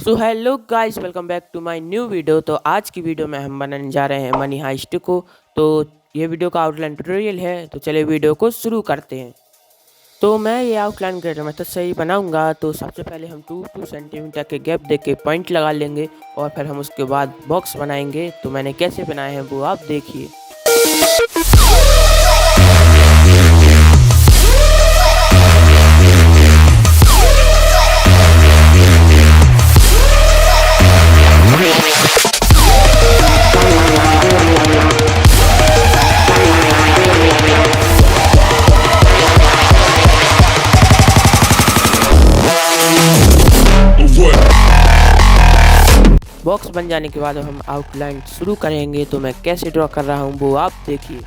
So hello guys, welcome back to my new video. तो आज की वीडियो में हम बनाने जा रहे हैं मनी हाइस्ट को। तो ये वीडियो का आउटलाइन ट्यूटोरियल है, तो चलिए वीडियो को शुरू करते हैं। तो मैं ये आउटलाइन कर मेथड से ही बनाऊंगा। तो सबसे पहले हम 2 सेंटीमीटर के गैप दे के पॉइंट लगा लेंगे और फिर हम उसके बाद बॉक्स बनाएंगे। तो मैंने कैसे बनाए हैं वो आप देखिए। बॉक्स बन जाने के बाद हम आउटलाइन शुरू करेंगे। तो मैं कैसे ड्रॉ कर रहा हूँ वो आप देखिए।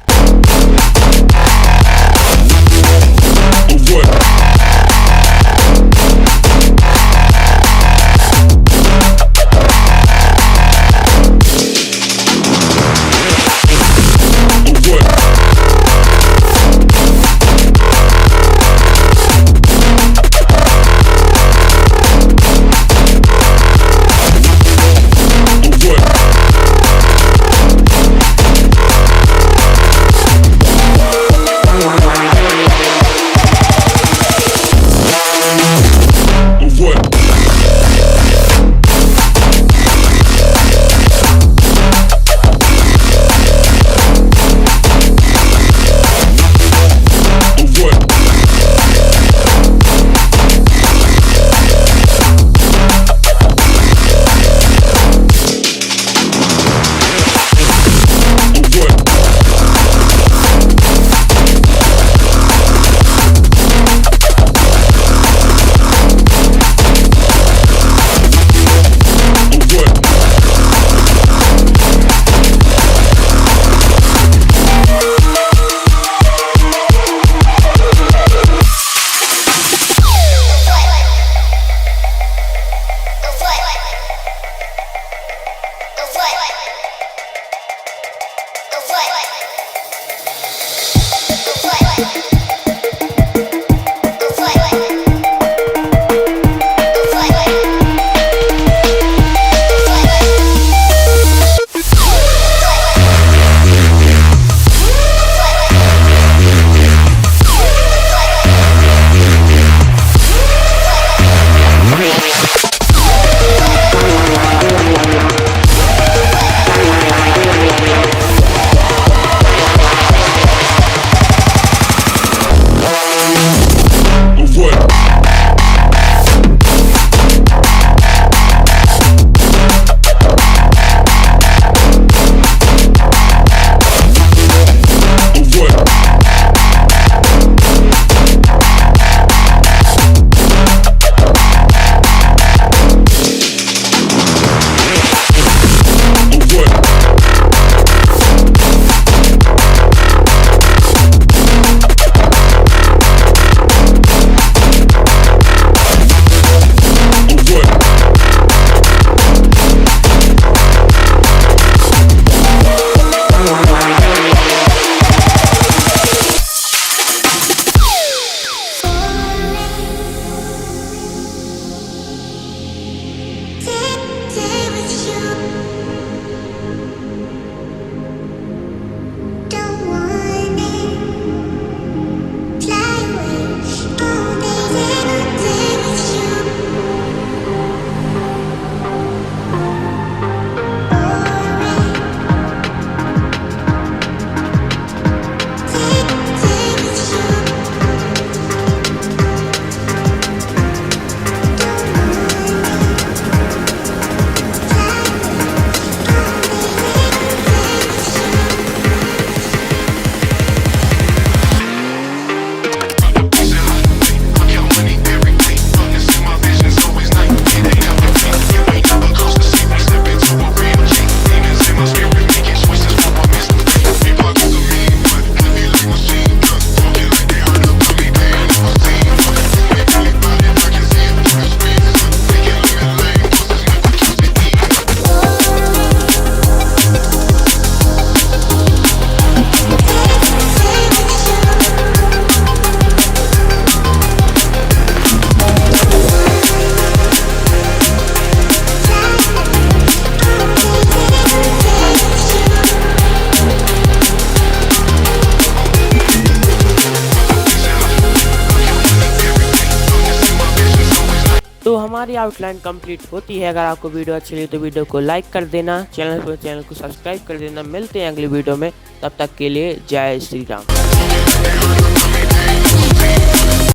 तो हमारी आउटलाइन कंप्लीट होती है। अगर आपको वीडियो अच्छी लगी तो वीडियो को लाइक कर देना, चैनल को सब्सक्राइब कर देना। मिलते हैं अगली वीडियो में, तब तक के लिए जय श्री राम।